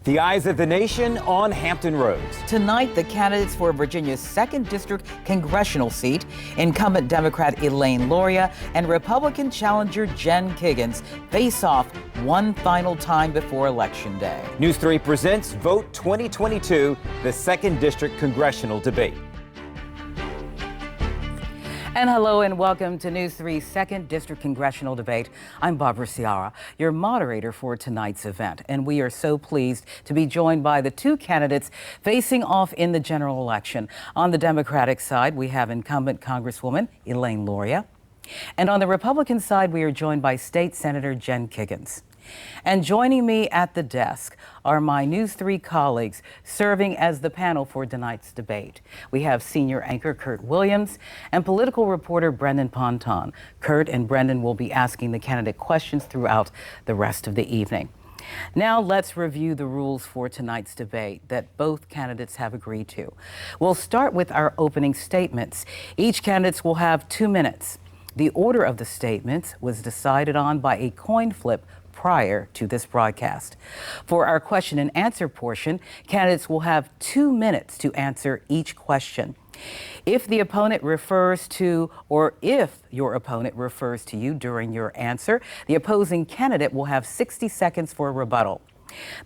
The eyes of the nation on Hampton Roads. Tonight, the candidates for Virginia's 2nd District Congressional seat, incumbent Democrat Elaine Luria and Republican challenger Jen Kiggans, face off one final time before Election Day. News 3 presents Vote 2022, the 2nd District Congressional debate. And hello and welcome to News 3's 2nd District Congressional Debate. I'm Barbara Ciara, your moderator for tonight's event. And we are so pleased to be joined by the two candidates facing off in the general election. On the Democratic side, we have incumbent Congresswoman Elaine Luria. And on the Republican side, we are joined by State Senator Jen Kiggans. And joining me at the desk are my News 3 colleagues serving as the panel for tonight's debate. We have senior anchor Kurt Williams and political reporter Brendan Ponton. Kurt and Brendan will be asking the candidate questions throughout the rest of the evening. Now let's review the rules for tonight's debate that both candidates have agreed to. We'll start with our opening statements. Each candidate will have 2 minutes. The order of the statements was decided on by a coin flip prior to this broadcast. For our question and answer portion, candidates will have 2 minutes to answer each question. If the opponent refers to, or if your opponent refers to you during your answer, the opposing candidate will have 60 seconds for a rebuttal.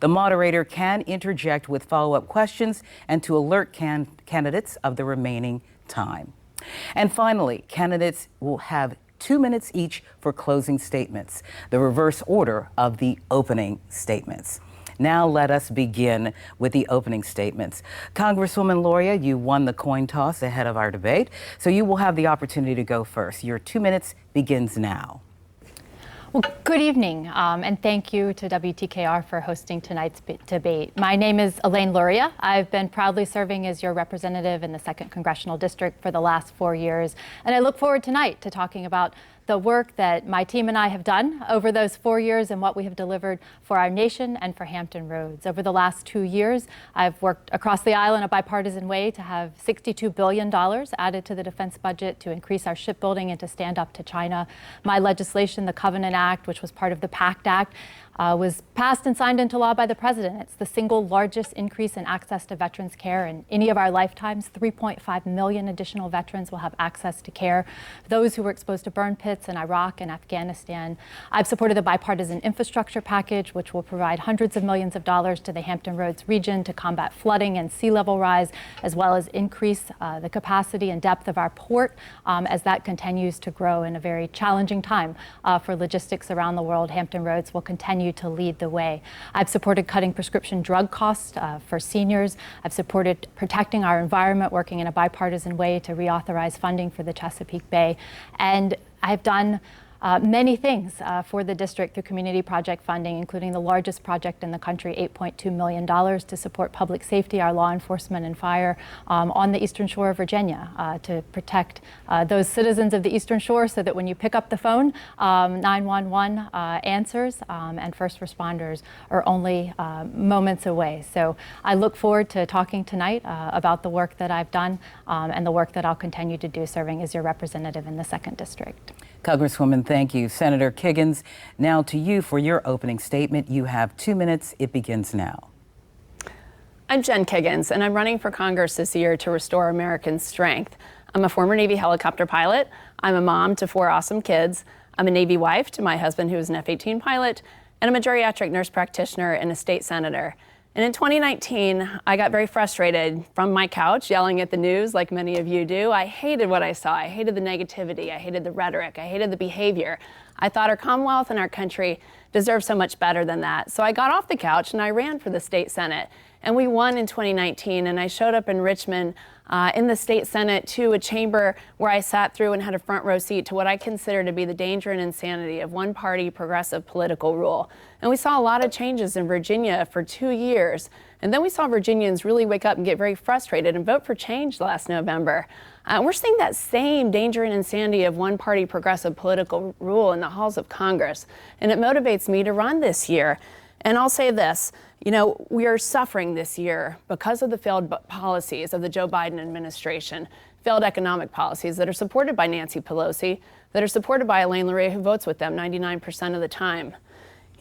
The moderator can interject with follow-up questions and to alert candidates of the remaining time. And finally, candidates will have 2 minutes each for closing statements, the reverse order of the opening statements. Now let us begin with the opening statements. Congresswoman Luria, you won the coin toss ahead of our debate, so you will have the opportunity to go first. Your 2 minutes begins now. Well, good evening, and thank you to WTKR for hosting tonight's debate. My name is Elaine Luria. I've been proudly serving as your representative in the 2nd Congressional District for the last 4 years, and I look forward tonight to talking about the work that my team and I have done over those 4 years and what we have delivered for our nation and for Hampton Roads. Over the last 2 years, I've worked across the aisle in a bipartisan way to have $62 billion added to the defense budget to increase our shipbuilding and to stand up to China. My legislation, the Covenant Act, which was part of the PACT Act, was passed and signed into law by the president. It's the single largest increase in access to veterans care in any of our lifetimes. 3.5 million additional veterans will have access to care. Those who were exposed to burn pits in Iraq and Afghanistan. I've supported the bipartisan infrastructure package, which will provide hundreds of millions of dollars to the Hampton Roads region to combat flooding and sea level rise, as well as increase the capacity and depth of our port as that continues to grow in a very challenging time for logistics around the world. Hampton Roads will continue to lead the way. I've supported cutting prescription drug costs for seniors. I've supported protecting our environment, working in a bipartisan way to reauthorize funding for the Chesapeake Bay. And I've done many things for the district through community project funding, including the largest project in the country, $8.2 million to support public safety, our law enforcement and fire on the Eastern Shore of Virginia to protect those citizens of the Eastern Shore so that when you pick up the phone, 911 answers and first responders are only moments away. So I look forward to talking tonight about the work that I've done and the work that I'll continue to do serving as your representative in the 2nd District. Congresswoman, thank you. Senator Kiggans, now to you for your opening statement. You have 2 minutes. It begins now. I'm Jen Kiggans, and I'm running for Congress this year to restore American strength. I'm a former Navy helicopter pilot. I'm a mom to 4 awesome kids. I'm a Navy wife to my husband, who is an F-18 pilot, and I'm a geriatric nurse practitioner and a state senator. And in 2019, I got very frustrated from my couch, yelling at the news like many of you do. I hated what I saw. I hated the negativity. I hated the rhetoric. I hated the behavior. I thought our Commonwealth and our country deserved so much better than that. So I got off the couch and I ran for the state Senate. And we won in 2019, and I showed up in Richmond in the state Senate to a chamber where I sat through and had a front row seat to what I consider to be the danger and insanity of one-party progressive political rule. And we saw a lot of changes in Virginia for 2 years. And then we saw Virginians really wake up and get very frustrated and vote for change last November. We're seeing that same danger and insanity of one-party progressive political rule in the halls of Congress. And it motivates me to run this year. And I'll say this, you know, we are suffering this year because of the failed policies of the Joe Biden administration, failed economic policies that are supported by Nancy Pelosi, that are supported by Elaine Luria, who votes with them 99% of the time.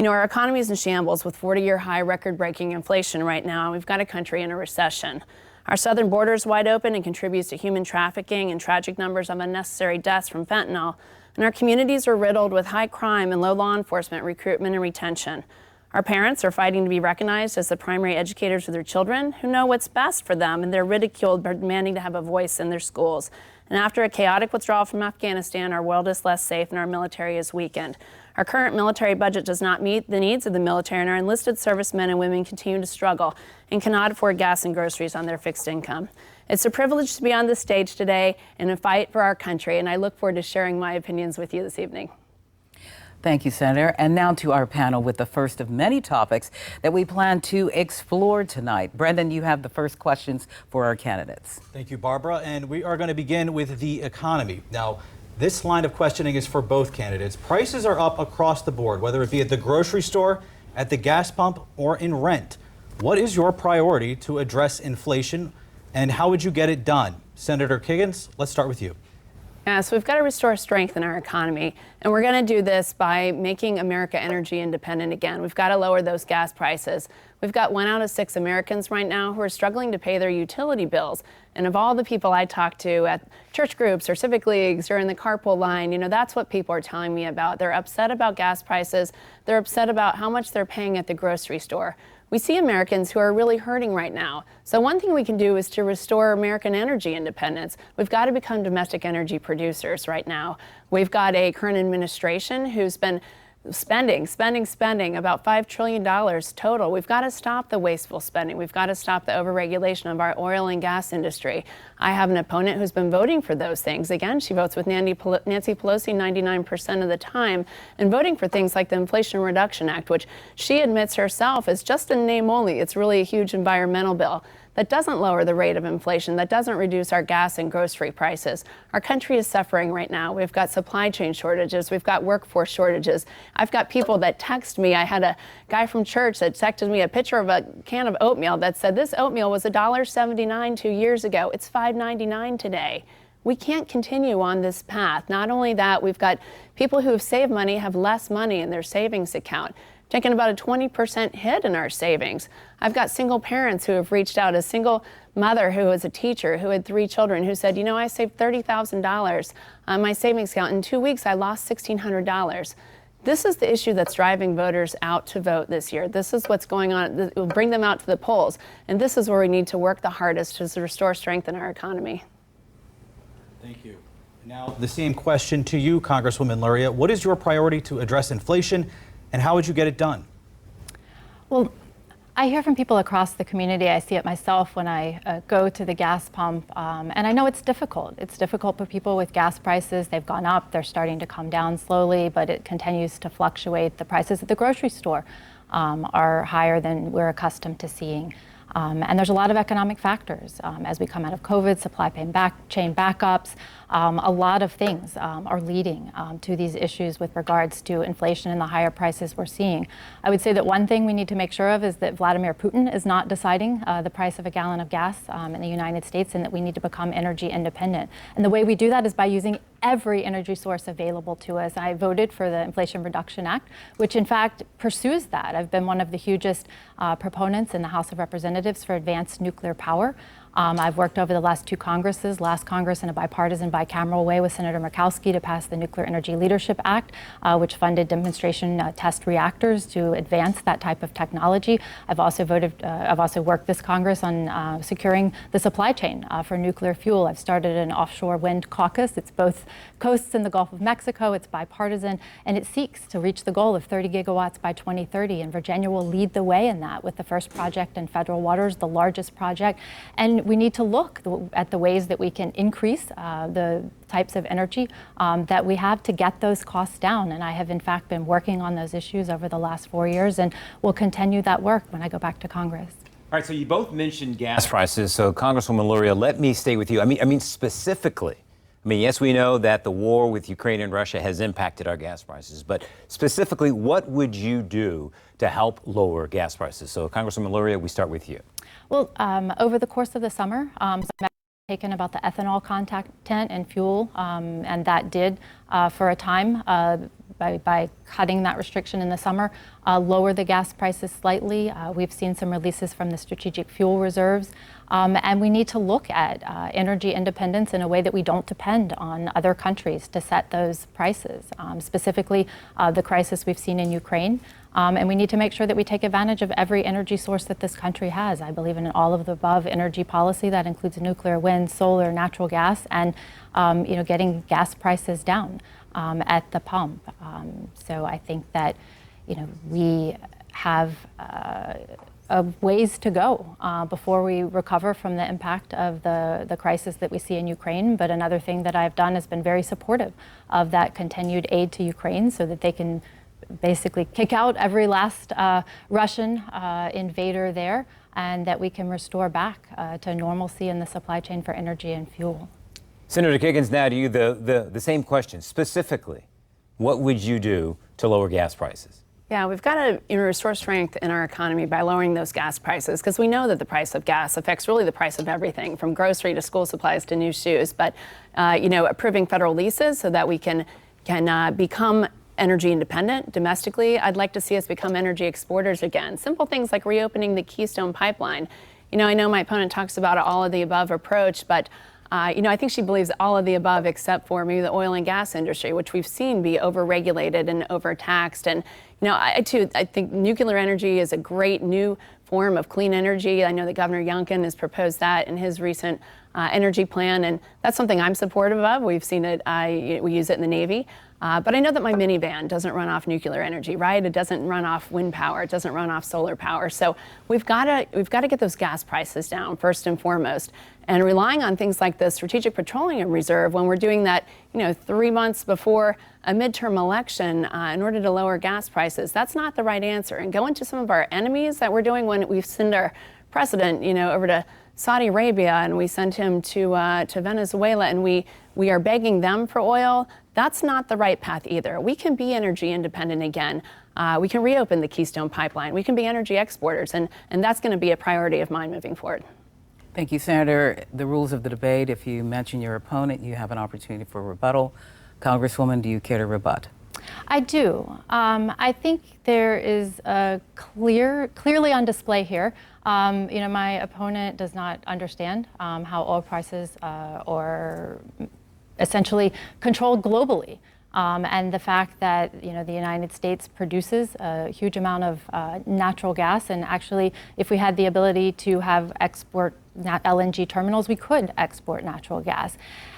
You know, our economy is in shambles with 40-year high record-breaking inflation right now, and we've got a country in a recession. Our southern border is wide open and contributes to human trafficking and tragic numbers of unnecessary deaths from fentanyl. And our communities are riddled with high crime and low law enforcement recruitment and retention. Our parents are fighting to be recognized as the primary educators of their children who know what's best for them, and they're ridiculed for demanding to have a voice in their schools. And after a chaotic withdrawal from Afghanistan, our world is less safe and our military is weakened. Our current military budget does not meet the needs of the military, and our enlisted servicemen and women continue to struggle and cannot afford gas and groceries on their fixed income. It's a privilege to be on this stage today in a fight for our country, and I look forward to sharing my opinions with you this evening. Thank you, Senator. And now to our panel with the first of many topics that we plan to explore tonight. Brendan, you have the first questions for our candidates. Thank you, Barbara. And we are going to begin with the economy. Now, this line of questioning is for both candidates. Prices are up across the board, whether it be at the grocery store, at the gas pump, or in rent. What is your priority to address inflation, and how would you get it done? Senator Kiggans, let's start with you. Yeah, so we've got to restore strength in our economy, and we're going to do this by making America energy independent again. We've got to lower those gas prices. We've got 1 out of 6 Americans right now who are struggling to pay their utility bills. And of all the people I talk to at church groups or civic leagues or in the carpool line, you know, that's what people are telling me about. They're upset about gas prices. They're upset about how much they're paying at the grocery store. We see Americans who are really hurting right now. So one thing we can do is to restore American energy independence. We've got to become domestic energy producers right now. We've got a current administration who's been spending about $5 trillion total. We've got to stop the wasteful spending. We've got to stop the overregulation of our oil and gas industry. I have an opponent who's been voting for those things. Again, she votes with Nancy Pelosi 99% of the time and voting for things like the Inflation Reduction Act, which she admits herself is just a name only. It's really a huge environmental bill that doesn't lower the rate of inflation, that doesn't reduce our gas and grocery prices. Our country is suffering right now. We've got supply chain shortages. We've got workforce shortages. I've got people that text me. I had a guy from church that texted me a picture of a can of oatmeal that said this oatmeal was $1.79 2 years ago. It's $5.99 today. We can't continue on this path. Not only that, we've got people who have saved money have less money in their savings account, taken about a 20% hit in our savings. I've got single parents who have reached out, a single mother who was a teacher who had 3 children who said, you know, I saved $30,000 on my savings account. In 2 weeks, I lost $1,600. This is the issue that's driving voters out to vote this year. This is what's going on. It will bring them out to the polls. And this is where we need to work the hardest to restore strength in our economy. Thank you. Now, the same question to you, Congresswoman Luria. What is your priority to address inflation, and how would you get it done? Well, I hear from people across the community. I see it myself when I go to the gas pump, and I know it's difficult. It's difficult for people with gas prices. They've gone up. They're starting to come down slowly, but it continues to fluctuate. The prices at the grocery store are higher than we're accustomed to seeing. And there's a lot of economic factors. As we come out of COVID, supply chain backups, a lot of things are leading to these issues with regards to inflation and the higher prices we're seeing. I would say that one thing we need to make sure of is that Vladimir Putin is not deciding the price of a gallon of gas in the United States, and that we need to become energy independent. And the way we do that is by using every energy source available to us. I voted for the Inflation Reduction Act, which in fact pursues that. I've been one of the hugest proponents in the House of Representatives for advanced nuclear power. I've worked over the last 2 Congresses, last Congress in a bipartisan, bicameral way with Senator Murkowski to pass the Nuclear Energy Leadership Act, which funded demonstration test reactors to advance that type of technology. I've also worked this Congress on securing the supply chain for nuclear fuel. I've started an offshore wind caucus. It's both coasts in the Gulf of Mexico. It's bipartisan, and it seeks to reach the goal of 30 gigawatts by 2030. And Virginia will lead the way in that with the first project in federal waters, the largest project. And we need to look at the ways that we can increase the types of energy that we have to get those costs down. And I have in fact been working on those issues over the last 4 years, and will continue that work when I go back to Congress. All right, so you both mentioned gas prices. So Congresswoman Luria, let me stay with you. I mean specifically, yes, we know that the war with Ukraine and Russia has impacted our gas prices, but specifically, what would you do to help lower gas prices? So Congresswoman Luria, we start with you. Well, over the course of the summer, taken about the ethanol content in fuel, and that did, for a time, by cutting that restriction in the summer, lower the gas prices slightly. We've seen some releases from the strategic fuel reserves. And we need to look at energy independence in a way that we don't depend on other countries to set those prices, specifically the crisis we've seen in Ukraine. And we need to make sure that we take advantage of every energy source that this country has. I believe in an all of the above energy policy that includes nuclear, wind, solar, natural gas, and getting gas prices down at the pump. So I think that we have ways to go before we recover from the impact of the crisis that we see in Ukraine. But another thing that I've done has been very supportive of that continued aid to Ukraine so that they can basically kick out every last Russian invader there, and that we can restore back to normalcy in the supply chain for energy and fuel. Senator Kiggans, now to you the same question. Specifically, what would you do to lower gas prices? Yeah, we've got to restore strength in our economy by lowering those gas prices, because we know that the price of gas affects really the price of everything, from grocery to school supplies to new shoes. But approving federal leases so that we can become energy independent domestically. I'd like to see us become energy exporters again. Simple things like reopening the Keystone Pipeline. I know my opponent talks about an all of the above approach, but I think she believes all of the above except for maybe the oil and gas industry, which we've seen be overregulated and overtaxed. And I think nuclear energy is a great new form of clean energy. I know that Governor Youngkin has proposed that in his recent energy plan, and that's something I'm supportive of. We've seen it. We use it in the Navy. But I know that my minivan doesn't run off nuclear energy, right? It doesn't run off wind power. It doesn't run off solar power. So we've got to get those gas prices down first and foremost. And relying on things like the Strategic Petroleum Reserve when we're doing that, 3 months before a midterm election in order to lower gas prices, that's not the right answer. And going to some of our enemies that we're doing when we've sent our president, over to Saudi Arabia, and we sent him to Venezuela, and we are begging them for oil. That's not the right path either. We can be energy independent again. We can reopen the Keystone Pipeline. We can be energy exporters, and that's going to be a priority of mine moving forward. Thank you, Senator. The rules of the debate, if you mention your opponent, you have an opportunity for rebuttal. Congresswoman, do you care to rebut? I do. I think there is a clearly on display here. My opponent does not understand how oil prices are essentially controlled globally. And the fact that the United States produces a huge amount of natural gas, and actually, if we had the ability to have export LNG terminals, we could export natural gas.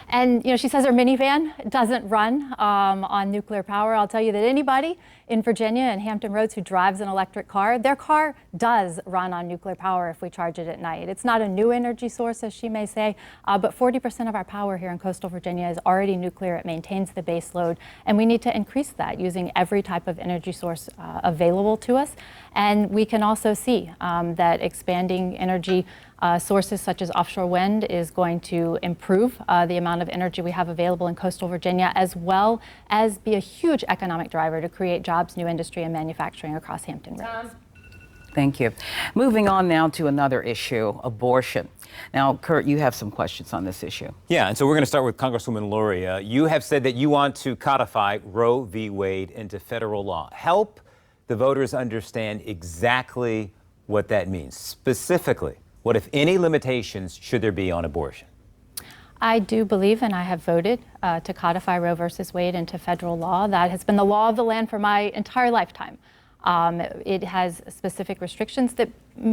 And she says her minivan doesn't run on nuclear power. I'll tell you that anybody in Virginia and Hampton Roads who drives an electric car, their car does run on nuclear power if we charge it at night. It's not a new energy source, as she may say, but 40% of our power here in coastal Virginia is already nuclear. It maintains the base load, and we need to increase that using every type of energy source available to us. And we can also see that expanding energy sources such as offshore wind is going to improve the amount of energy we have available in coastal Virginia, as well as be a huge economic driver to create jobs, new industry, and manufacturing across Hampton Roads. Thank you. Moving on now to another issue, abortion. Now, Kurt, you have some questions on this issue. Yeah, and so we're going to start with Congresswoman Luria. You have said that you want to codify Roe v. Wade into federal law. Help the voters understand exactly what that means. Specifically, what, if any, limitations should there be on abortion? I do believe, and I have voted to codify Roe versus Wade into federal law. That has been the law of the land for my entire lifetime. It has specific restrictions that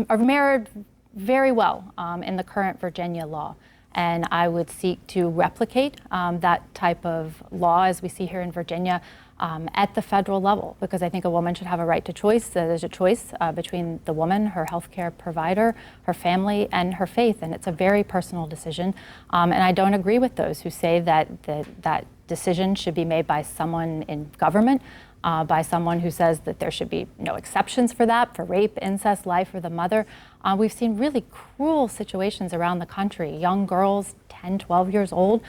are mirrored very well in the current Virginia law. And I would seek to replicate that type of law as we see here in Virginia at the federal level, because I think a woman should have a right to choice. There's a choice between the woman, her healthcare provider, her family, and her faith, and it's a very personal decision. And I don't agree with those who say that decision should be made by someone in government, by someone who says that there should be no exceptions for that, for rape, incest, life, or the mother. We've seen really cruel situations around the country. Young girls, 10, 12 years old,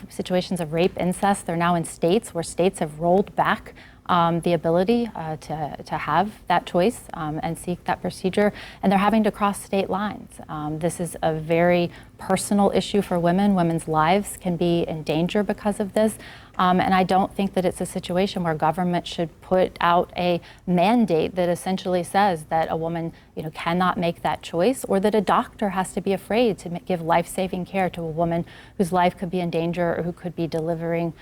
situations of rape, incest. They're now in states where states have rolled back the ability to have that choice and seek that procedure, and they're having to cross state lines. This is a very personal issue for women. Women's lives can be in danger because of this. And I don't think that it's a situation where government should put out a mandate that essentially says that a woman, cannot make that choice, or that a doctor has to be afraid to give life-saving care to a woman whose life could be in danger, or who could be delivering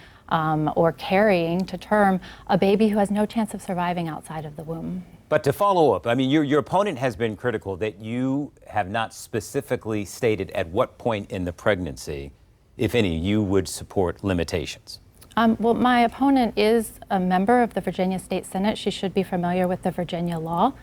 or carrying to term a baby who has no chance of surviving outside of the womb. But to follow up, I mean, your opponent has been critical that you have not specifically stated at what point in the pregnancy, if any, you would support limitations. Well, my opponent is a member of the Virginia State Senate. She should be familiar with the Virginia law,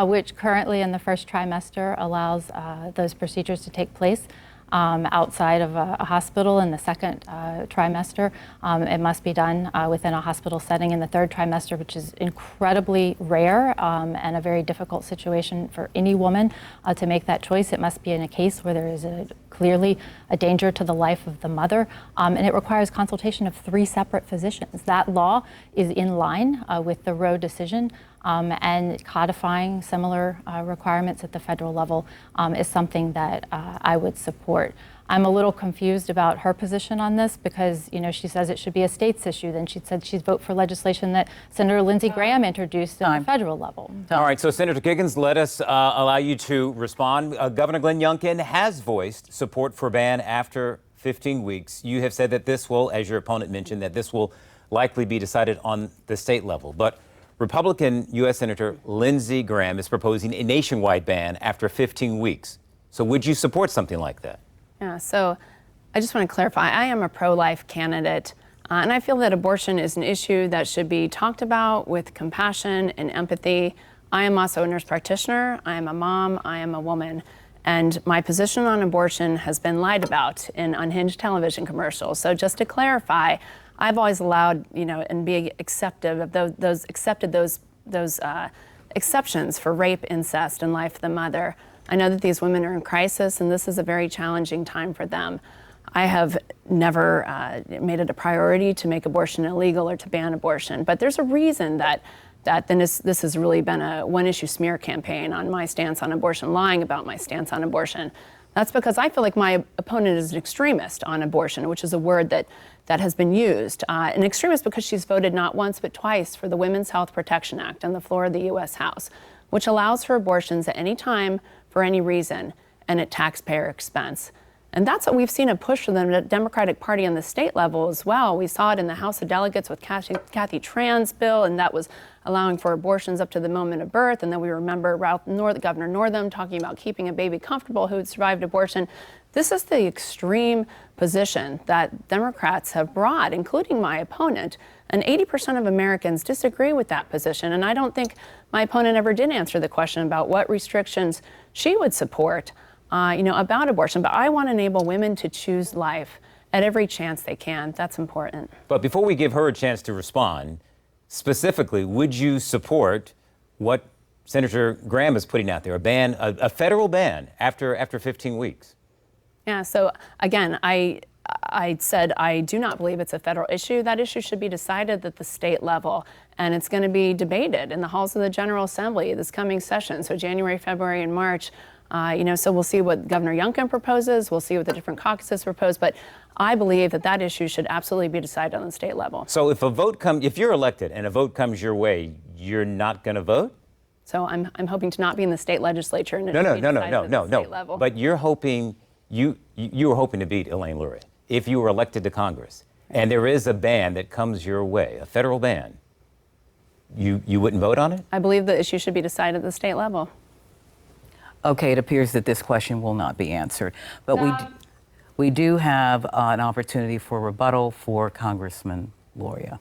which currently in the first trimester allows those procedures to take place outside of a hospital. In the second trimester, it must be done within a hospital setting. In the third trimester, which is incredibly rare and a very difficult situation for any woman to make that choice, it must be in a case where there is clearly a danger to the life of the mother, and it requires consultation of 3 separate physicians. That law is in line with the Roe decision, and codifying similar requirements at the federal level is something that I would support. I'm a little confused about her position on this because, she says it should be a state's issue. Then she said she'd vote for legislation that Senator Lindsey Graham introduced at the federal level. All right, so Senator Kiggans, let us allow you to respond. Governor Glenn Youngkin has voiced support for a ban after 15 weeks. You have said that this will, as your opponent mentioned, that this will likely be decided on the state level. But Republican U.S. Senator Lindsey Graham is proposing a nationwide ban after 15 weeks. So would you support something like that? Yeah, so I just want to clarify, I am a pro-life candidate, and I feel that abortion is an issue that should be talked about with compassion and empathy. I am also a nurse practitioner, I am a mom, I am a woman, and my position on abortion has been lied about in unhinged television commercials. So just to clarify, I've always allowed, and be accepted of those exceptions for rape, incest, and life of the mother. I know that these women are in crisis, and this is a very challenging time for them. I have never made it a priority to make abortion illegal or to ban abortion, but there's a reason that this has really been a one-issue smear campaign on my stance on abortion, lying about my stance on abortion. That's because I feel like my opponent is an extremist on abortion, which is a word that has been used. An extremist because she's voted not once but twice for the Women's Health Protection Act on the floor of the U.S. House, which allows for abortions at any time, for any reason, and at taxpayer expense. And that's what we've seen a push for the Democratic Party on the state level as well. We saw it in the House of Delegates with Kathy Tran's bill, and that was allowing for abortions up to the moment of birth. And then we remember Governor Northam talking about keeping a baby comfortable who had survived abortion. This is the extreme position that Democrats have brought, including my opponent. And 80% of Americans disagree with that position. And I don't think my opponent ever did answer the question about what restrictions she would support about abortion. But I want to enable women to choose life at every chance they can. That's important. But before we give her a chance to respond, specifically, would you support what Senator Graham is putting out there, a federal ban after 15 weeks? Yeah, so again, I said I do not believe it's a federal issue. That issue should be decided at the state level, and it's going to be debated in the halls of the General Assembly this coming session, so January, February, and March. So we'll see what Governor Youngkin proposes, we'll see what the different caucuses propose, but I believe that issue should absolutely be decided on the state level. So if you're elected and a vote comes your way, you're not going to vote? So I'm hoping to not be in the state legislature and No. But you're hoping you were hoping to beat Elaine Luria if you were elected to Congress, and there is a ban that comes your way, a federal ban. You wouldn't vote on it? I believe the issue should be decided at the state level. Okay, it appears that this question will not be answered, but we do have an opportunity for rebuttal for Congressman Luria.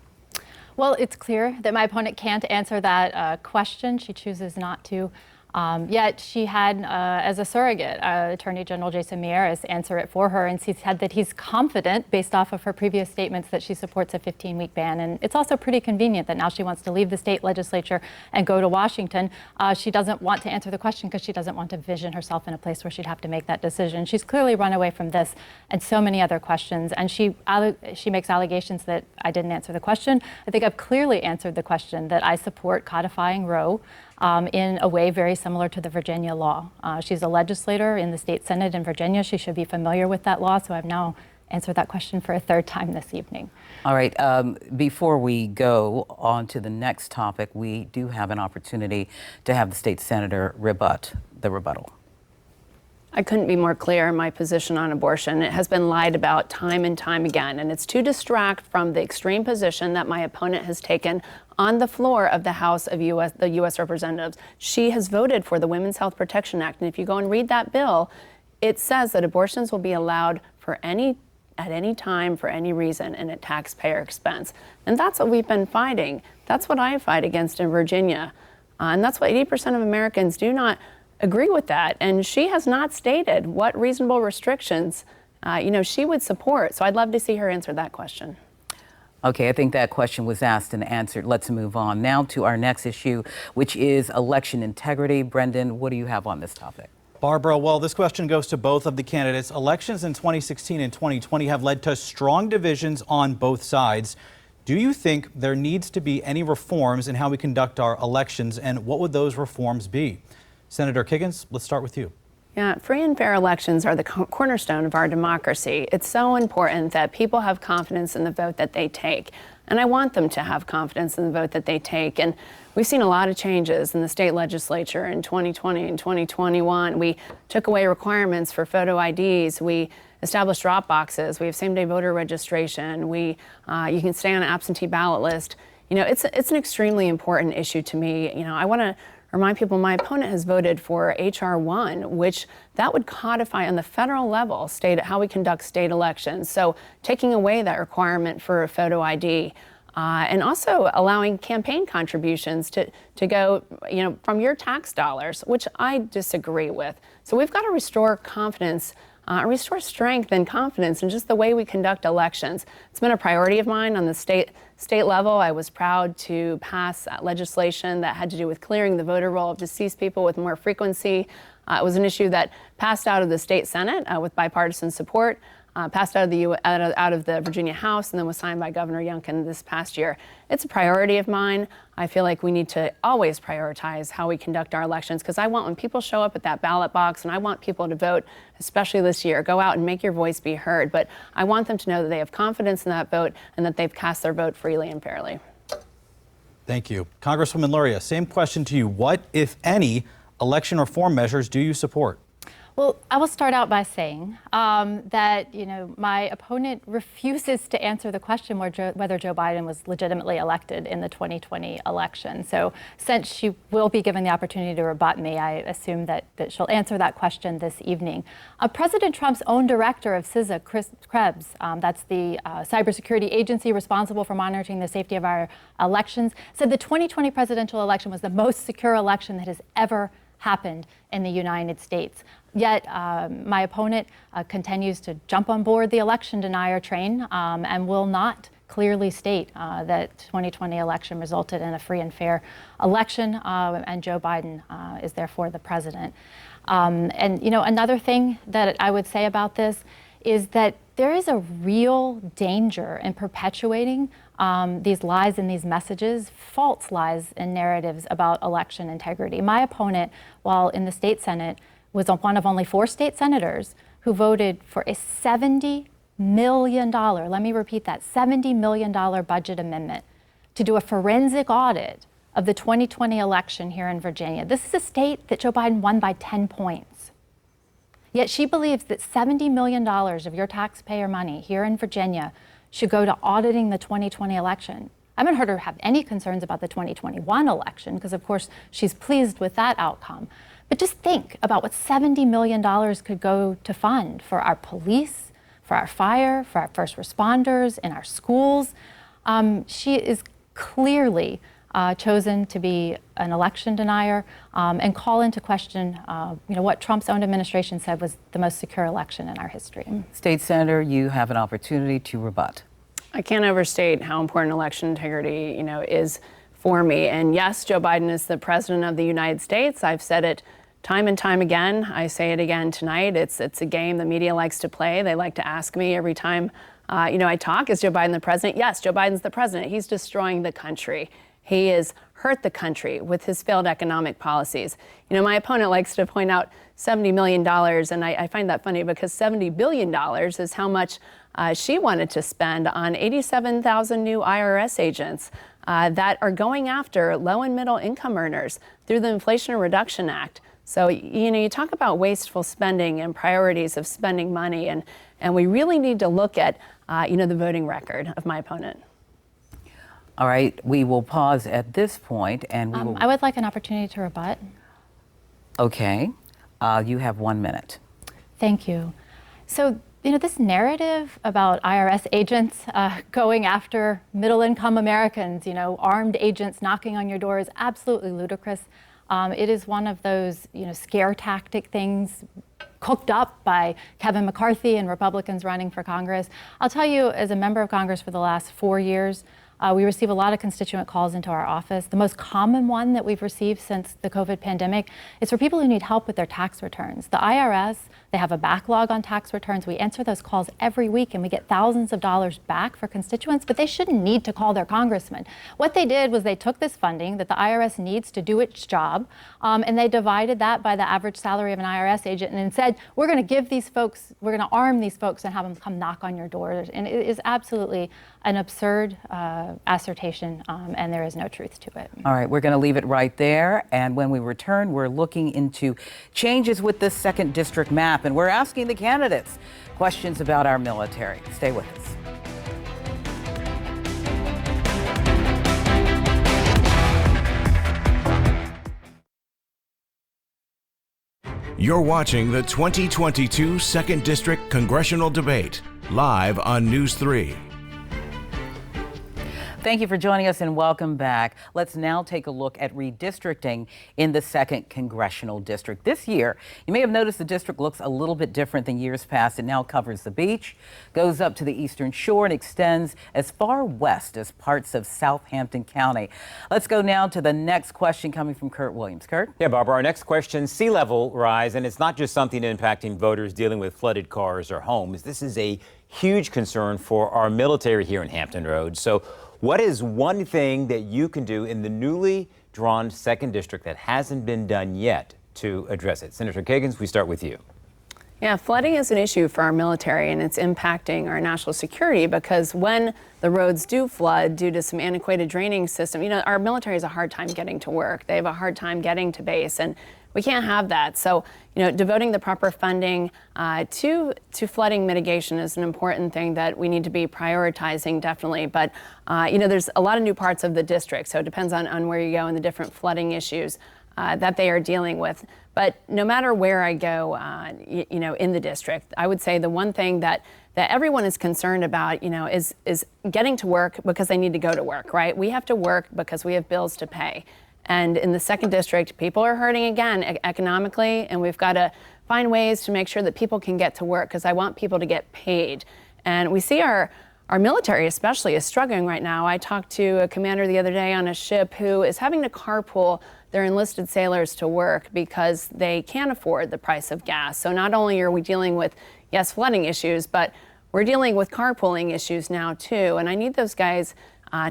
Well, it's clear that my opponent can't answer that question. She chooses not to. Yet she had, as a surrogate, Attorney General Jason Miyares answer it for her, and he said that he's confident, based off of her previous statements, that she supports a 15-week ban. And it's also pretty convenient that now she wants to leave the state legislature and go to Washington. She doesn't want to answer the question because she doesn't want to vision herself in a place where she'd have to make that decision. She's clearly run away from this and so many other questions, and she makes allegations that I didn't answer the question. I think I've clearly answered the question that I support codifying Roe in a way very similar to the Virginia law. She's a legislator in the state Senate in Virginia. She should be familiar with that law, so I've now answered that question for a third time this evening. All right, before we go on to the next topic, we do have an opportunity to have the state senator rebut the rebuttal. I couldn't be more clear in my position on abortion. It has been lied about time and time again, and it's to distract from the extreme position that my opponent has taken on the floor of the House of the U.S. Representatives. She has voted for the Women's Health Protection Act, and if you go and read that bill, it says that abortions will be allowed at any time, for any reason, and at taxpayer expense. And that's what we've been fighting. That's what I fight against in Virginia. And that's why 80% of Americans do not agree with that. And she has not stated what reasonable restrictions she would support. So I'd love to see her answer that question. Okay, I think that question was asked and answered. Let's move on now to our next issue, which is election integrity. Brendan, what do you have on this topic? Barbara, well, this question goes to both of the candidates. Elections in 2016 and 2020 have led to strong divisions on both sides. Do you think there needs to be any reforms in how we conduct our elections, and what would those reforms be? Senator Kiggans, let's start with you. Yeah, free and fair elections are the cornerstone of our democracy. It's so important that people have confidence in the vote that they take. And I want them to have confidence in the vote that they take. And we've seen a lot of changes in the state legislature in 2020 and 2021. We took away requirements for photo IDs. We established drop boxes. We have same-day voter registration. You can stay on an absentee ballot list. It's an extremely important issue to me. I want to remind people my opponent has voted for H.R. 1, which that would codify on the federal level how we conduct state elections. So taking away that requirement for a photo ID and also allowing campaign contributions to go, from your tax dollars, which I disagree with. So we've got to restore confidence, restore strength and confidence in just the way we conduct elections. It's been a priority of mine on the state level. I was proud to pass legislation that had to do with clearing the voter roll of deceased people with more frequency. It was an issue that passed out of the state Senate with bipartisan support, passed out of the Virginia House, and then was signed by Governor Youngkin this past year. It's a priority of mine. I feel like we need to always prioritize how we conduct our elections, because I want, when people show up at that ballot box, and I want people to vote, especially this year, go out and make your voice be heard. But I want them to know that they have confidence in that vote and that they've cast their vote freely and fairly. Thank you. Congresswoman Luria, same question to you. What, if any, election reform measures do you support? Well, I will start out by saying that, my opponent refuses to answer the question whether Joe Biden was legitimately elected in the 2020 election. So since she will be given the opportunity to rebut me, I assume that she'll answer that question this evening. President Trump's own director of CISA, Chris Krebs, that's the cybersecurity agency responsible for monitoring the safety of our elections, said the 2020 presidential election was the most secure election that has ever happened in the United States. Yet my opponent continues to jump on board the election denier train and will not clearly state that 2020 election resulted in a free and fair election and Joe Biden is therefore the president. Another thing that I would say about this is that there is a real danger in perpetuating these lies and these messages, false lies and narratives about election integrity. My opponent, while in the state Senate, was one of only 4 state senators who voted for a $70 million, let me repeat that, $70 million budget amendment to do a forensic audit of the 2020 election here in Virginia. This is a state that Joe Biden won by 10 points. Yet she believes that $70 million of your taxpayer money here in Virginia should go to auditing the 2020 election. I haven't heard her have any concerns about the 2021 election, because of course she's pleased with that outcome. But just think about what $70 million could go to fund for our police, for our fire, for our first responders, in our schools. She is clearly chosen to be an election denier and call into question what Trump's own administration said was the most secure election in our history. State Senator, you have an opportunity to rebut. I can't overstate how important election integrity, is for me. And yes, Joe Biden is the president of the United States. I've said it time and time again. I say it again tonight. It's a game the media likes to play. They like to ask me every time, I talk, is Joe Biden the president? Yes, Joe Biden's the president. He's destroying the country. He has hurt the country with his failed economic policies. My opponent likes to point out $70 million, and I find that funny because $70 billion is how much she wanted to spend on 87,000 new IRS agents that are going after low and middle income earners through the Inflation Reduction Act. So, you talk about wasteful spending and priorities of spending money, and we really need to look at, the voting record of my opponent. All right, we will pause at this point, and we will... I would like an opportunity to rebut. Okay, you have 1 minute. Thank you. So, this narrative about IRS agents going after middle-income Americans, armed agents knocking on your door is absolutely ludicrous. It is one of those, scare tactic things cooked up by Kevin McCarthy and Republicans running for Congress. I'll tell you, as a member of Congress for the last 4 years, we receive a lot of constituent calls into our office. The most common one that we've received since the COVID pandemic is for people who need help with their tax returns. The IRS, they have a backlog on tax returns. We answer those calls every week and we get thousands of dollars back for constituents, but they shouldn't need to call their congressman. What they did was they took this funding that the IRS needs to do its job, and they divided that by the average salary of an IRS agent and said, we're going to give these folks, we're going to arm these folks and have them come knock on your doors. And it is absolutely an absurd assertion, and there is no truth to it. All right, we're going to leave it right there. And when we return, we're looking into changes with the 2nd District map, and we're asking the candidates questions about our military. Stay with us. You're watching the 2022 2nd District Congressional Debate, live on News 3. Thank you for joining us and welcome back. Let's now take a look at redistricting in the 2nd Congressional District. This year, you may have noticed the district looks a little bit different than years past. It now covers the beach, goes up to the eastern shore, and extends as far west as parts of Southampton County. Let's go now to the next question coming from Kurt Williams. Kurt? Yeah, Barbara, our next question, sea level rise, and it's not just something impacting voters dealing with flooded cars or homes. This is a huge concern for our military here in Hampton Roads. So what is one thing that you can do in the newly drawn 2nd District that hasn't been done yet to address it? Senator Kiggans, we start with you. Yeah, flooding is an issue for our military, and it's impacting our national security because when the roads do flood due to some antiquated draining system, our military has a hard time getting to work. They have a hard time getting to base, and we can't have that. So, devoting the proper funding to flooding mitigation is an important thing that we need to be prioritizing, definitely. But, there's a lot of new parts of the district, so it depends on where you go and the different flooding issues that they are dealing with. But no matter where I go, in the district, I would say the one thing that everyone is concerned about, is getting to work because they need to go to work, right? We have to work because we have bills to pay. And in the 2nd District, people are hurting again economically, and we've got to find ways to make sure that people can get to work because I want people to get paid. And we see our military especially is struggling right now. I talked to a commander the other day on a ship who is having to carpool their enlisted sailors to work because they can't afford the price of gas. So not only are we dealing with, yes, flooding issues, but we're dealing with carpooling issues now too. And I need those guys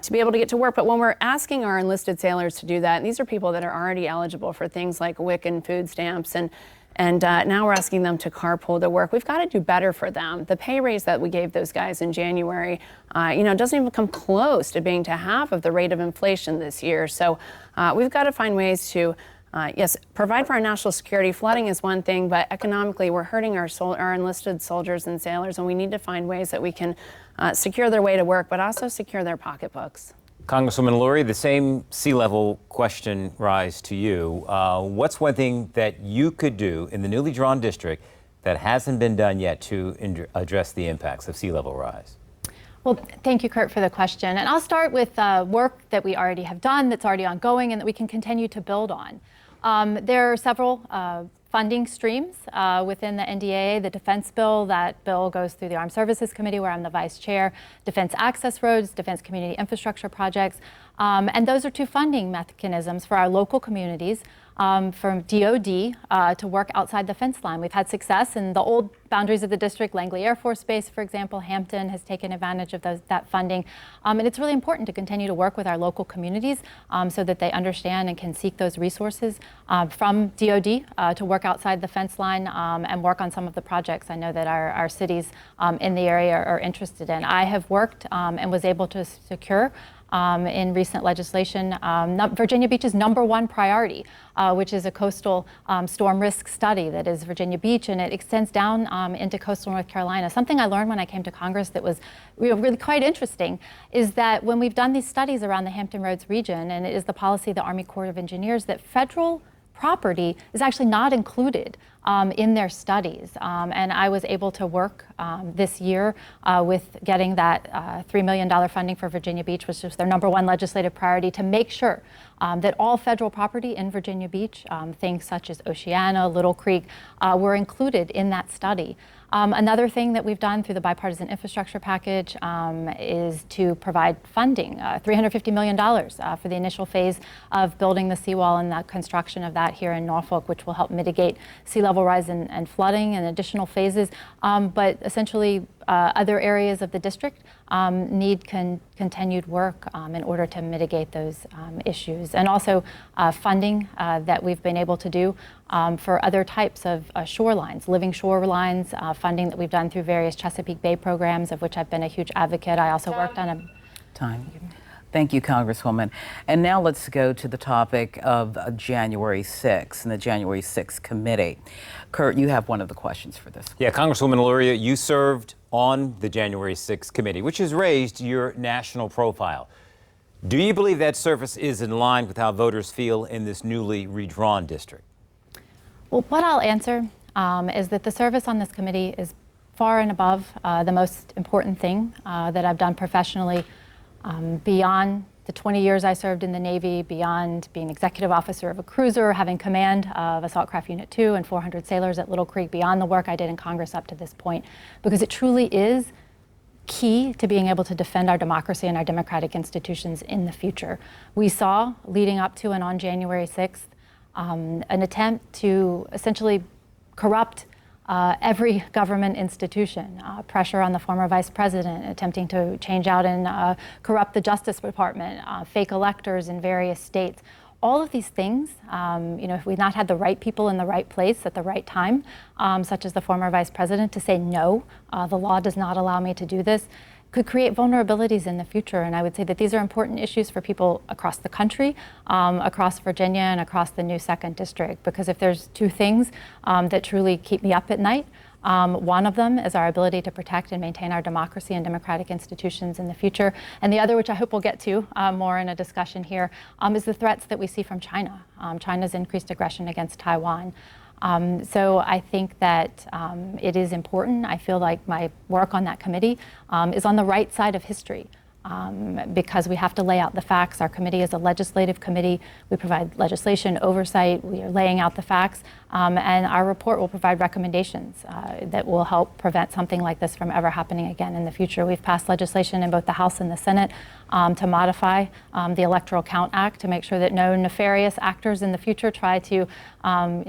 to be able to get to work. But when we're asking our enlisted sailors to do that, and these are people that are already eligible for things like WIC and food stamps, and now we're asking them to carpool to work. We've got to do better for them. The pay raise that we gave those guys in January, doesn't even come close to being to half of the rate of inflation this year. So we've got to find ways to, yes, provide for our national security. Flooding is one thing, but economically we're hurting our enlisted soldiers and sailors, and we need to find ways that we can secure their way to work, but also secure their pocketbooks. Congresswoman Luria, the same sea level question rise to you. What's one thing that you could do in the newly drawn district that hasn't been done yet to address the impacts of sea level rise? Well, thank you, Kurt, for the question. And I'll start with work that we already have done, that's already ongoing, and that we can continue to build on. There are several funding streams within the NDAA. The defense bill, that bill goes through the Armed Services Committee, where I'm the vice chair, defense access roads, defense community infrastructure projects. And those are two funding mechanisms for our local communities from DOD to work outside the fence line. We've had success in the old boundaries of the district. Langley Air Force Base, for example, Hampton has taken advantage of that funding. And it's really important to continue to work with our local communities so that they understand and can seek those resources from DOD to work outside the fence line and work on some of the projects I know that our cities in the area are interested in. I have worked and was able to secure in recent legislation, Virginia Beach's #1 priority, which is a coastal storm risk study that is Virginia Beach, and it extends down into coastal North Carolina. Something I learned when I came to Congress that was really quite interesting is that when we've done these studies around the Hampton Roads region, and it is the policy of the Army Corps of Engineers, that federal property is actually not included in their studies. And I was able to work this year with getting that $3 million funding for Virginia Beach, which was their #1 legislative priority, to make sure that all federal property in Virginia Beach, things such as Oceana, Little Creek, were included in that study. Another thing that we've done through the bipartisan infrastructure package is to provide funding, $350 million for the initial phase of building the seawall and the construction of that here in Norfolk, which will help mitigate sea level rise and flooding and additional phases. But essentially, other areas of the district need continued work in order to mitigate those issues. And also funding that we've been able to do for other types of shorelines, living shorelines, funding that we've done through various Chesapeake Bay programs, of which I've been a huge advocate. I also worked on a... Thank you, Congresswoman. And now let's go to the topic of January 6th and the January 6th committee. Kurt, you have one of the questions for this. Yeah, Congresswoman Luria, you served on the January 6th committee, which has raised your national profile. Do you believe that service is in line with how voters feel in this newly redrawn district? Well, what I'll answer is that the service on this committee is far and above the most important thing that I've done professionally. Beyond the 20 years I served in the Navy, beyond being executive officer of a cruiser, having command of Assault Craft Unit 2 and 400 sailors at Little Creek, beyond the work I did in Congress up to this point, because it truly is key to being able to defend our democracy and our democratic institutions in the future. We saw, leading up to and on January 6th, an attempt to essentially corrupt every government institution, pressure on the former vice president, attempting to change out and corrupt the Justice Department, fake electors in various states. All of these things, if we've not had the right people in the right place at the right time, such as the former vice president, to say no, the law does not allow me to do this, could create vulnerabilities in the future. And I would say that these are important issues for people across the country, across Virginia, and across the new 2nd District. Because if there's two things that truly keep me up at night, one of them is our ability to protect and maintain our democracy and democratic institutions in the future. And the other, which I hope we'll get to more in a discussion here, is the threats that we see from China. China's increased aggression against Taiwan. So I think that it is important. I feel like my work on that committee is on the right side of history. Because we have to lay out the facts. Our committee is a legislative committee. We provide legislation oversight. We are laying out the facts. And our report will provide recommendations that will help prevent something like this from ever happening again in the future. We've passed legislation in both the House and the Senate to modify the Electoral Count Act to make sure that no nefarious actors in the future try to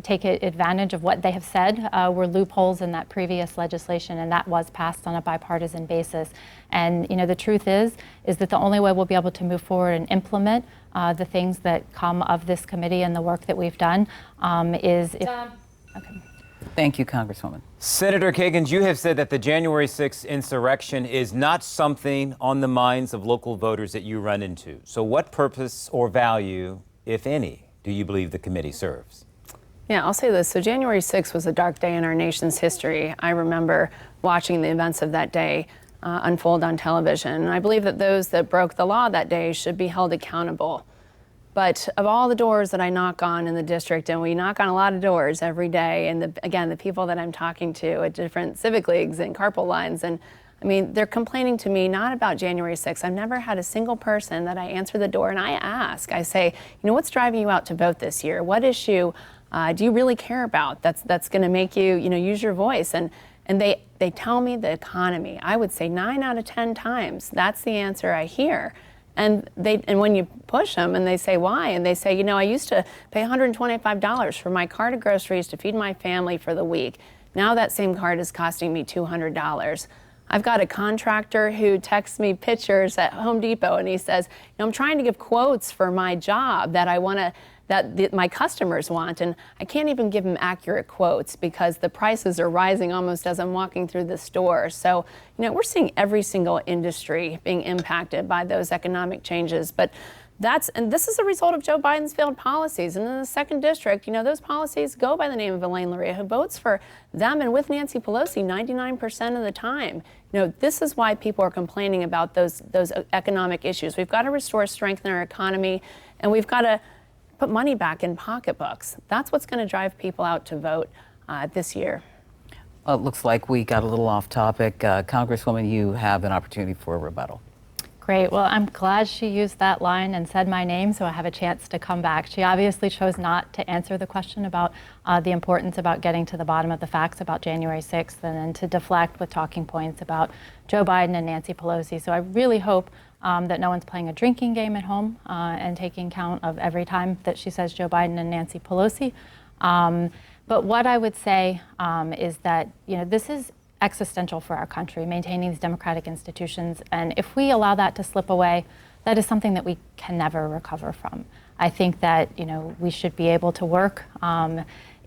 take advantage of what they have said were loopholes in that previous legislation, and that was passed on a bipartisan basis. And the truth is that the only way we'll be able to move forward and implement the things that come of this committee and the work that we've done is if... Okay. Thank you, Congresswoman. Senator Kiggans, you have said that the January 6th insurrection is not something on the minds of local voters that you run into. So what purpose or value, if any, do you believe the committee serves? Yeah, I'll say this. So January 6th was a dark day in our nation's history. I remember watching the events of that day unfold on television. And I believe that those that broke the law that day should be held accountable. But of all the doors that I knock on in the district, and we knock on a lot of doors every day, and again, the people that I'm talking to at different civic leagues and carpool lines, and I mean, they're complaining to me not about January 6th. I've never had a single person that I answer the door and I ask, I say, what's driving you out to vote this year? What issue do you really care about that's going to make you, use your voice? And they tell me the economy. I would say 9 out of 10 times, that's the answer I hear. And when you push them and they say why, and they say, I used to pay $125 for my cart of groceries to feed my family for the week. Now that same cart is costing me $200. I've got a contractor who texts me pictures at Home Depot and he says, I'm trying to give quotes for my job that my customers want, and I can't even give them accurate quotes because the prices are rising almost as I'm walking through the store. So, we're seeing every single industry being impacted by those economic changes. But this is a result of Joe Biden's failed policies. And in the 2nd District, those policies go by the name of Elaine Luria, who votes for them and with Nancy Pelosi 99% of the time. This is why people are complaining about those economic issues. We've got to restore strength in our economy, and we've got to put money back in pocketbooks. That's what's going to drive people out to vote this year. It looks like we got a little off topic. Congresswoman, you have an opportunity for a rebuttal. Great. Well, I'm glad she used that line and said my name so I have a chance to come back. She obviously chose not to answer the question about the importance about getting to the bottom of the facts about January 6th and then to deflect with talking points about Joe Biden and Nancy Pelosi. So I really hope that no one's playing a drinking game at home and taking count of every time that she says Joe Biden and Nancy Pelosi. But what I would say is that, this is existential for our country, maintaining these democratic institutions. And if we allow that to slip away, that is something that we can never recover from. I think that, we should be able to work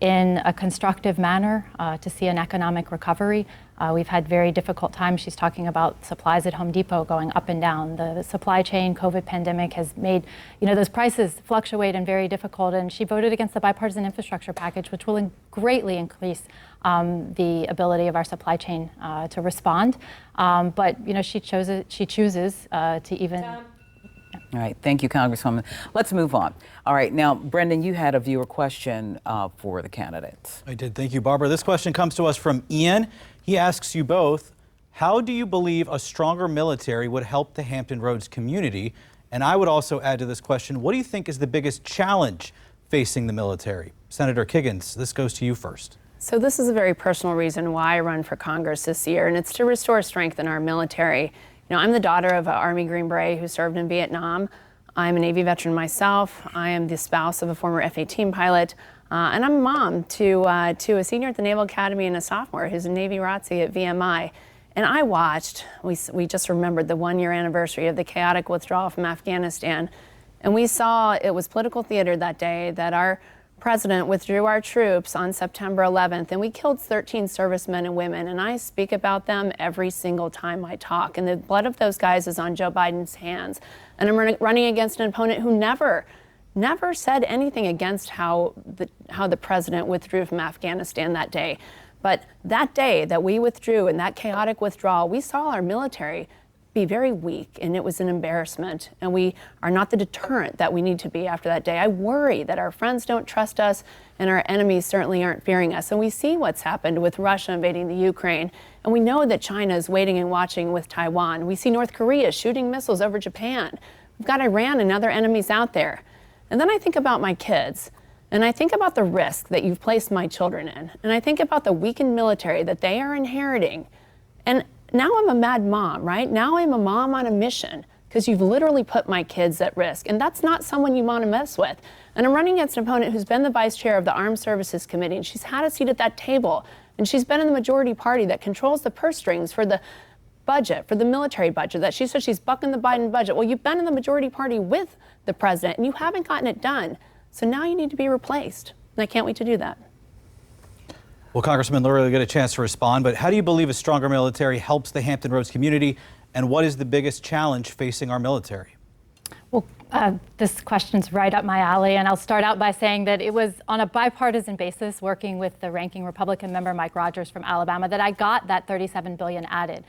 in a constructive manner to see an economic recovery. We've had very difficult times. She's talking about supplies at Home Depot going up and down. The supply chain COVID pandemic has made, those prices fluctuate and very difficult. And she voted against the bipartisan infrastructure package, which will greatly increase the ability of our supply chain to respond. But, she chooses to even... All right. Thank you, Congresswoman. Let's move on. All right. Now, Brendan, you had a viewer question for the candidates. I did. Thank you, Barbara. This question comes to us from Ian. He asks you both, how do you believe a stronger military would help the Hampton Roads community? And I would also add to this question, what do you think is the biggest challenge facing the military? Senator Kiggans, this goes to you first. So this is a very personal reason why I run for Congress this year, and it's to restore strength in our military. I'm the daughter of an Army Green Beret who served in Vietnam. I'm a Navy veteran myself. I am the spouse of a former F-18 pilot. And I'm a mom to a senior at the Naval Academy and a sophomore who's a Navy ROTC at VMI. And I watched, we just remembered the 1-year anniversary of the chaotic withdrawal from Afghanistan. And we saw it was political theater that day that our president withdrew our troops on September 11th, and we killed 13 servicemen and women, and I speak about them every single time I talk. And the blood of those guys is on Joe Biden's hands. And I'm running against an opponent who never said anything against how the president withdrew from Afghanistan that day. But that day that we withdrew and that chaotic withdrawal, we saw our military be very weak, and it was an embarrassment, and we are not the deterrent that we need to be after that day. I worry that our friends don't trust us and our enemies certainly aren't fearing us. And we see what's happened with Russia invading the Ukraine, and we know that China is waiting and watching with Taiwan. We see North Korea shooting missiles over Japan. We've got Iran and other enemies out there. And then I think about my kids, and I think about the risk that you've placed my children in, and I think about the weakened military that they are inheriting. And now I'm a mad mom, right? Now I'm a mom on a mission because you've literally put my kids at risk. And that's not someone you want to mess with. And I'm running against an opponent who's been the vice chair of the Armed Services Committee, and she's had a seat at that table. And she's been in the majority party that controls the purse strings for the budget, for the military budget, that she says she's bucking the Biden budget. Well, you've been in the majority party with the president, and you haven't gotten it done. So now you need to be replaced. And I can't wait to do that. Well, Congressman Luria will get a chance to respond, but how do you believe a stronger military helps the Hampton Roads community, and what is the biggest challenge facing our military? Well, this question's right up my alley, and I'll start out by saying that it was on a bipartisan basis, working with the ranking Republican member Mike Rogers from Alabama, that I got that $37 billion added.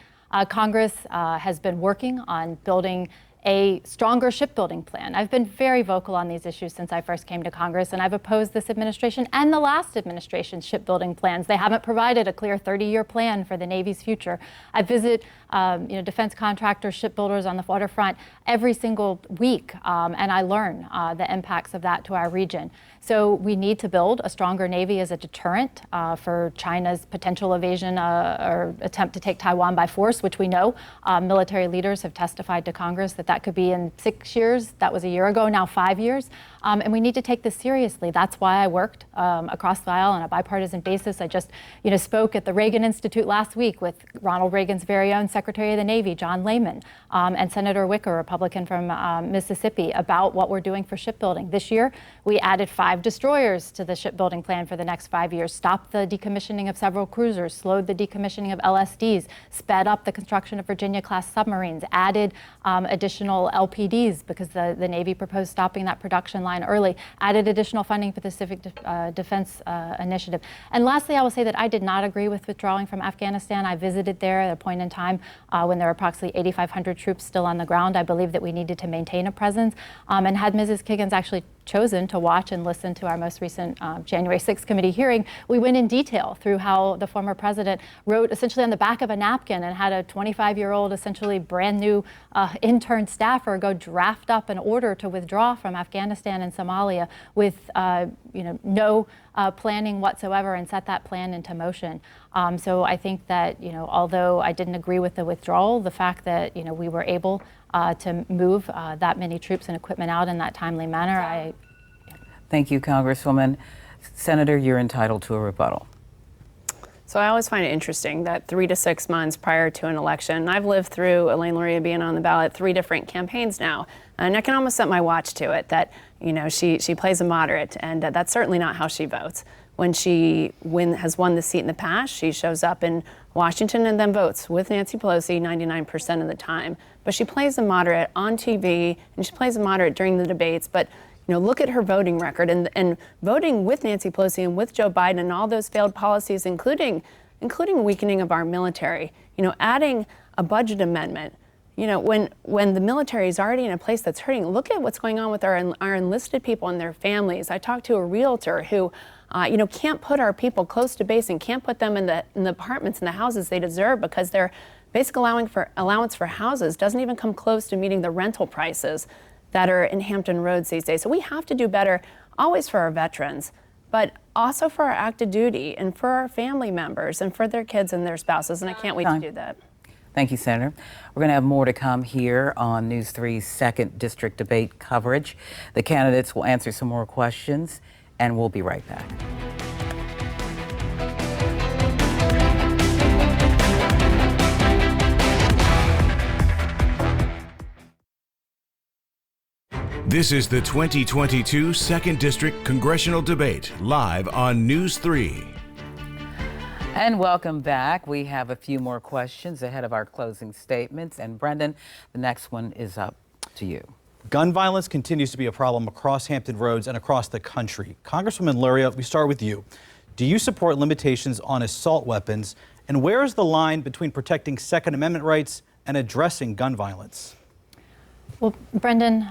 Congress has been working on building a stronger shipbuilding plan. I've been very vocal on these issues since I first came to Congress, and I've opposed this administration and the last administration's shipbuilding plans. They haven't provided a clear 30-year plan for the Navy's future. I visit defense contractors, shipbuilders on the waterfront every single week, and I learn the impacts of that to our region. So we need to build a stronger Navy as a deterrent for China's potential invasion or attempt to take Taiwan by force, which we know military leaders have testified to Congress that could be in 6 years. That was a year ago, now 5 years. And we need to take this seriously. That's why I worked across the aisle on a bipartisan basis. I just spoke at the Reagan Institute last week with Ronald Reagan's very own Secretary of the Navy, John Lehman, and Senator Wicker, Republican from Mississippi, about what we're doing for shipbuilding. This year, we added 5 destroyers to the shipbuilding plan for the next 5 years, stopped the decommissioning of several cruisers, slowed the decommissioning of LSDs, sped up the construction of Virginia-class submarines, added additional LPDs because the Navy proposed stopping that production line early, added additional funding for the Pacific Defense Initiative. And lastly, I will say that I did not agree with withdrawing from Afghanistan. I visited there at a point in time when there were approximately 8,500 troops still on the ground. I believe that we needed to maintain a presence. And had Mrs. Kiggans actually chosen to watch and listen to our most recent January 6th committee hearing, we went in detail through how the former president wrote essentially on the back of a napkin and had a 25-year-old, essentially brand new intern staffer go draft up an order to withdraw from Afghanistan and Somalia with no planning whatsoever, and set that plan into motion. So I think that although I didn't agree with the withdrawal, the fact that we were able to move that many troops and equipment out in that timely manner. Thank you, Congresswoman. Senator, you're entitled to a rebuttal. So I always find it interesting that 3 to 6 months prior to an election, I've lived through Elaine Luria being on the ballot 3 different campaigns now, and I can almost set my watch to it that she plays a moderate, and that's certainly not how she votes. When she has won the seat in the past, she shows up in Washington and then votes with Nancy Pelosi 99% of the time. But she plays a moderate on TV, and she plays a moderate during the debates. But look at her voting record and voting with Nancy Pelosi and with Joe Biden and all those failed policies, including weakening of our military. Adding a budget amendment. When the military is already in a place that's hurting, look at what's going on with our enlisted people and their families. I talked to a realtor who can't put our people close to base and can't put them in the apartments and the houses they deserve because their basic allowance for houses doesn't even come close to meeting the rental prices that are in Hampton Roads these days. So we have to do better, always for our veterans, but also for our active duty and for our family members and for their kids and their spouses. And I can't wait to do that. Thank you, Senator. We're going to have more to come here on News 3's second district debate coverage. The candidates will answer some more questions, and we'll be right back. This is the 2022 2nd District Congressional Debate, live on News 3. And welcome back. We have a few more questions ahead of our closing statements. And Brendan, the next one is up to you. Gun violence continues to be a problem across Hampton Roads and across the country. Congresswoman Luria, we start with you. Do you support limitations on assault weapons? And where is the line between protecting Second Amendment rights and addressing gun violence? Well, Brendan,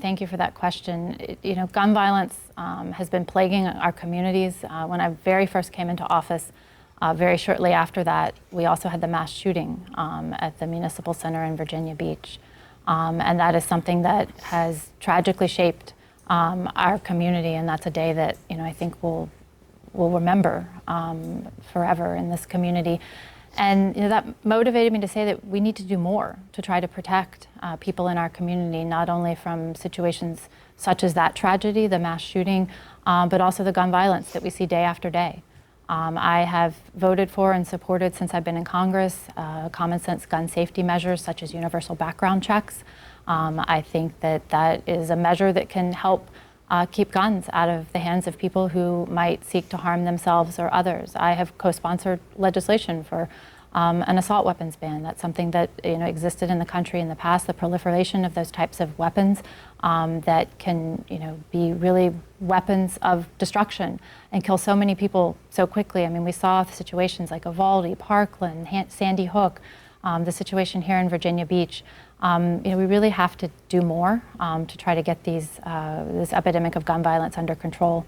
thank you for that question. Gun violence has been plaguing our communities. When I very first came into office, very shortly after that, we also had the mass shooting at the Municipal Center in Virginia Beach. And that is something that has tragically shaped our community, and that's a day that I think we'll remember forever in this community. And that motivated me to say that we need to do more to try to protect people in our community, not only from situations such as that tragedy, the mass shooting, but also the gun violence that we see day after day. I have voted for and supported since I've been in Congress common sense gun safety measures such as universal background checks. I think that is a measure that can help keep guns out of the hands of people who might seek to harm themselves or others. I have co-sponsored legislation for an assault weapons ban. That's something that existed in the country in the past. The proliferation of those types of weapons that can be really weapons of destruction and kill so many people so quickly. I mean, we saw situations like Uvalde, Parkland, Sandy Hook, the situation here in Virginia Beach, we really have to do more to try to get this epidemic of gun violence under control.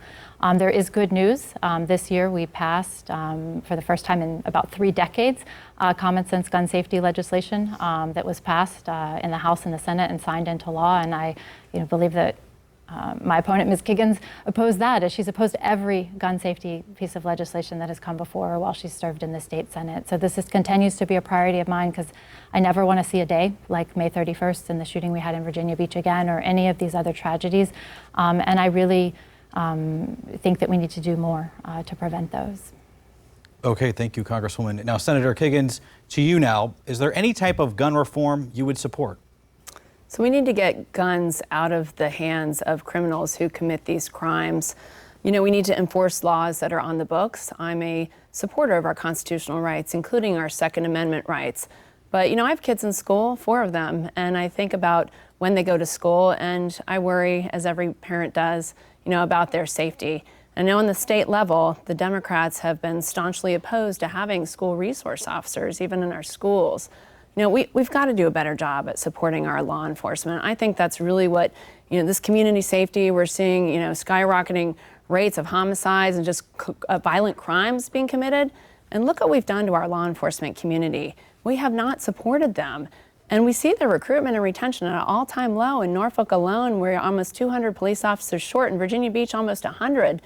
There is good news. This year we passed, for the first time in about 3 decades, common sense gun safety legislation that was passed in the House and the Senate and signed into law. And I believe that my opponent, Ms. Kiggans, opposed that, as she's opposed every gun safety piece of legislation that has come before her while she's served in the State Senate. So this continues to be a priority of mine, because I never want to see a day like May 31st and the shooting we had in Virginia Beach again, or any of these other tragedies. And I really think that we need to do more to prevent those. Okay, thank you, Congresswoman. Now, Senator Kiggans, to you now, is there any type of gun reform you would support? So we need to get guns out of the hands of criminals who commit these crimes. We need to enforce laws that are on the books. I'm a supporter of our constitutional rights, including our Second Amendment rights. But, I have kids in school, 4 of them, and I think about when they go to school, and I worry, as every parent does, about their safety. I know on the state level, the Democrats have been staunchly opposed to having school resource officers, even in our schools. We've got to do a better job at supporting our law enforcement. I think that's really what, this community safety, we're seeing, skyrocketing rates of homicides and just violent crimes being committed. And look what we've done to our law enforcement community. We have not supported them. And we see the recruitment and retention at an all-time low. In Norfolk alone, we're almost 200 police officers short. In Virginia Beach, almost 100.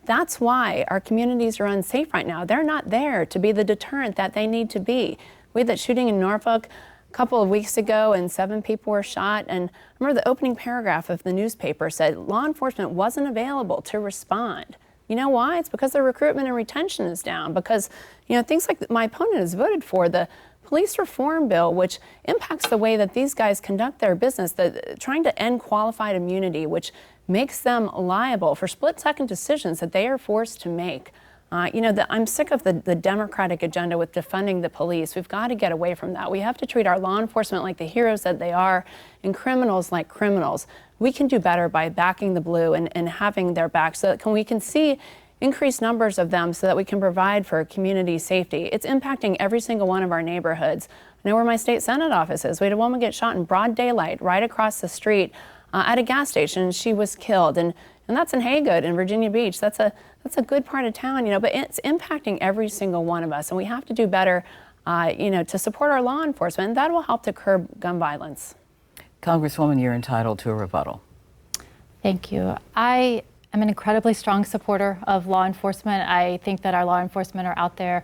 That's why our communities are unsafe right now. They're not there to be the deterrent that they need to be. We had that shooting in Norfolk a couple of weeks ago, and 7 people were shot. And I remember the opening paragraph of the newspaper said law enforcement wasn't available to respond. You know why? It's because the recruitment and retention is down. Because, things like my opponent has voted for, the police reform bill, which impacts the way that these guys conduct their business, trying to end qualified immunity, which makes them liable for split-second decisions that they are forced to make. I'm sick of the Democratic agenda with defunding the police. We've got to get away from that. We have to treat our law enforcement like the heroes that they are, and criminals like criminals. We can do better by backing the blue and having their back, so that we can see increased numbers of them, so that we can provide for community safety. It's impacting every single one of our neighborhoods. I know where my state Senate office is. We had a woman get shot in broad daylight right across the street at a gas station. She was killed. And that's in Haygood in Virginia Beach. That's a good part of town, but it's impacting every single one of us. And we have to do better, to support our law enforcement. And that will help to curb gun violence. Congresswoman, you're entitled to a rebuttal. Thank you. I am an incredibly strong supporter of law enforcement. I think that our law enforcement are out there,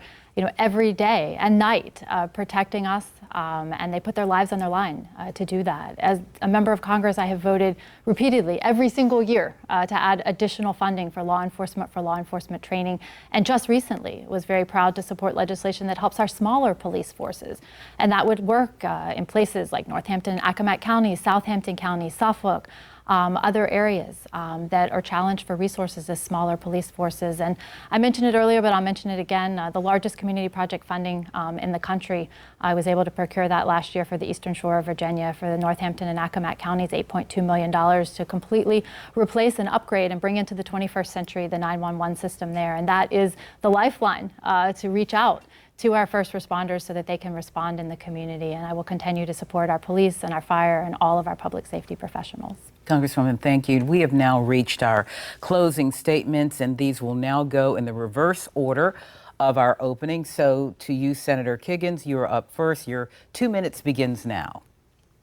every day and night protecting us, and they put their lives on their line to do that. As a member of Congress, I have voted repeatedly every single year to add additional funding for law enforcement training, and just recently was very proud to support legislation that helps our smaller police forces. And that would work in places like Northampton, Accomack County, Southampton County, Suffolk, other areas that are challenged for resources as smaller police forces. And I mentioned it earlier, but I'll mention it again. The largest community project funding in the country. I was able to procure that last year for the Eastern Shore of Virginia, for the Northampton and Accomack counties, $8.2 million to completely replace and upgrade and bring into the 21st century the 911 system there. And that is the lifeline to reach out to our first responders so that they can respond in the community. And I will continue to support our police and our fire and all of our public safety professionals. Congresswoman, thank you. We have now reached our closing statements, and these will now go in the reverse order of our opening. So to you, Senator Kiggans, you are up first. Your 2 minutes begins now.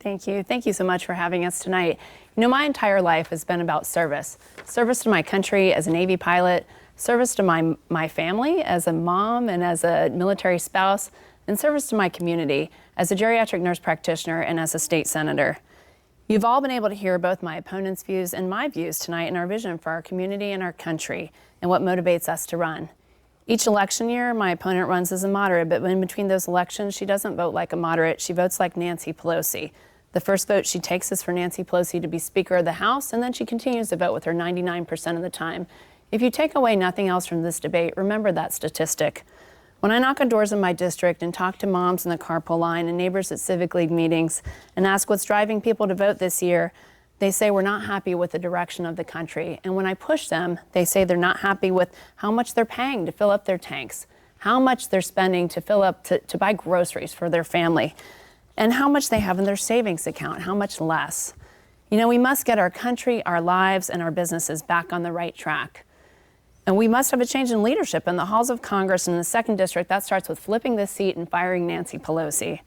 Thank you. Thank you so much for having us tonight. My entire life has been about service. Service to my country as a Navy pilot, service to my family as a mom and as a military spouse, and service to my community as a geriatric nurse practitioner and as a state senator. You've all been able to hear both my opponent's views and my views tonight and our vision for our community and our country and what motivates us to run. Each election year, my opponent runs as a moderate, but in between those elections, she doesn't vote like a moderate. She votes like Nancy Pelosi. The first vote she takes is for Nancy Pelosi to be Speaker of the House, and then she continues to vote with her 99% of the time. If you take away nothing else from this debate, remember that statistic. When I knock on doors in my district and talk to moms in the carpool line and neighbors at Civic League meetings and ask what's driving people to vote this year, they say we're not happy with the direction of the country. And when I push them, they say they're not happy with how much they're paying to fill up their tanks, how much they're spending to fill up to buy groceries for their family, and how much they have in their savings account, how much less. You know, we must get our country, our lives, and our businesses back on the right track. And we must have a change in leadership in the halls of Congress and in the 2nd District. That starts with flipping this seat and firing Nancy Pelosi.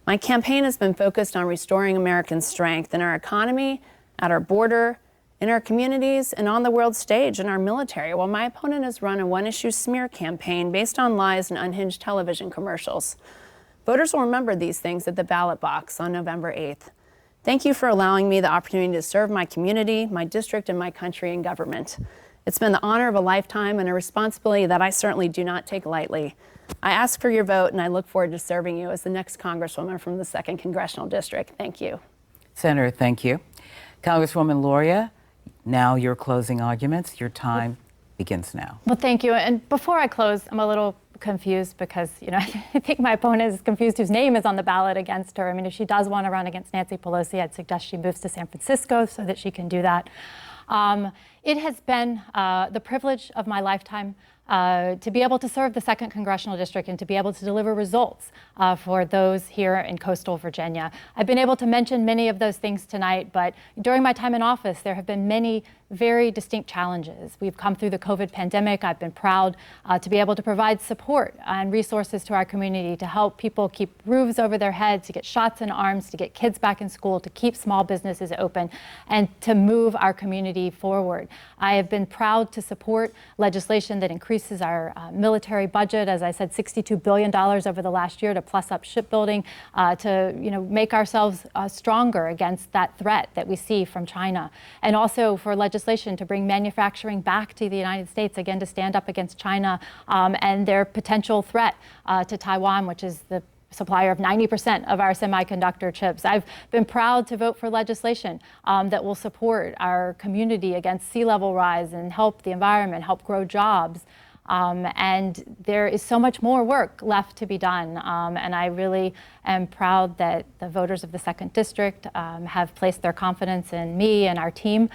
My campaign has been focused on restoring American strength in our economy, at our border, in our communities, and on the world stage in our military, while my opponent has run a one-issue smear campaign based on lies and unhinged television commercials. Voters will remember these things at the ballot box on November 8th. Thank you for allowing me the opportunity to serve my community, my district, and my country in government. It's been the honor of a lifetime and a responsibility that I certainly do not take lightly. I ask for your vote, and I look forward to serving you as the next Congresswoman from the 2nd Congressional District. Thank you. Senator, thank you. Congresswoman Luria, now your closing arguments. Your time begins now. Well, thank you. And before I close, I'm a little confused because, you know, I think my opponent is confused whose name is on the ballot against her. I mean, if she does want to run against Nancy Pelosi, I'd suggest she moves to San Francisco so that she can do that. It has been the privilege of my lifetime to be able to serve the 2nd Congressional District and to be able to deliver results for those here in coastal Virginia. I've been able to mention many of those things tonight, but during my time in office, there have been many very distinct challenges. We've come through the COVID pandemic. I've been proud to be able to provide support and resources to our community to help people keep roofs over their heads, to get shots in arms, to get kids back in school, to keep small businesses open, and to move our community forward. I have been proud to support legislation that increases our military budget, as I said, $62 billion over the last year to plus up shipbuilding, to make ourselves stronger against that threat that we see from China, and also for legislation to bring manufacturing back to the United States, again, to stand up against China and their potential threat to Taiwan, which is the supplier of 90% of our semiconductor chips. I've been proud to vote for legislation that will support our community against sea level rise and help the environment, help grow jobs. And there is so much more work left to be done. And I really am proud that the voters of the 2nd District have placed their confidence in me and our team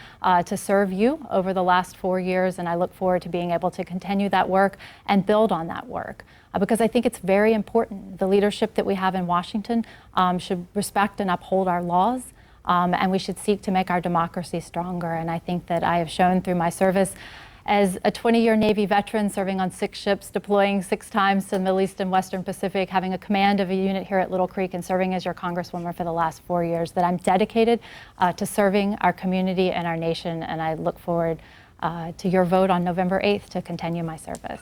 to serve you over the last 4 years. And I look forward to being able to continue that work and build on that work. Because I think it's very important. The leadership that we have in Washington should respect and uphold our laws. And we should seek to make our democracy stronger. And I think that I have shown through my service as a 20-year Navy veteran serving on 6 ships, deploying 6 times to the Middle East and Western Pacific, having a command of a unit here at Little Creek, and serving as your Congresswoman for the last 4 years, that I'm dedicated to serving our community and our nation. And I look forward to your vote on November 8th to continue my service.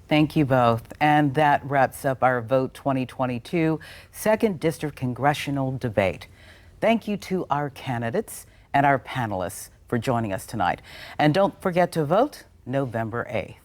Thank you both. And that wraps up our Vote 2022 2nd District Congressional Debate. Thank you to our candidates and our panelists for joining us tonight. And don't forget to vote November 8th.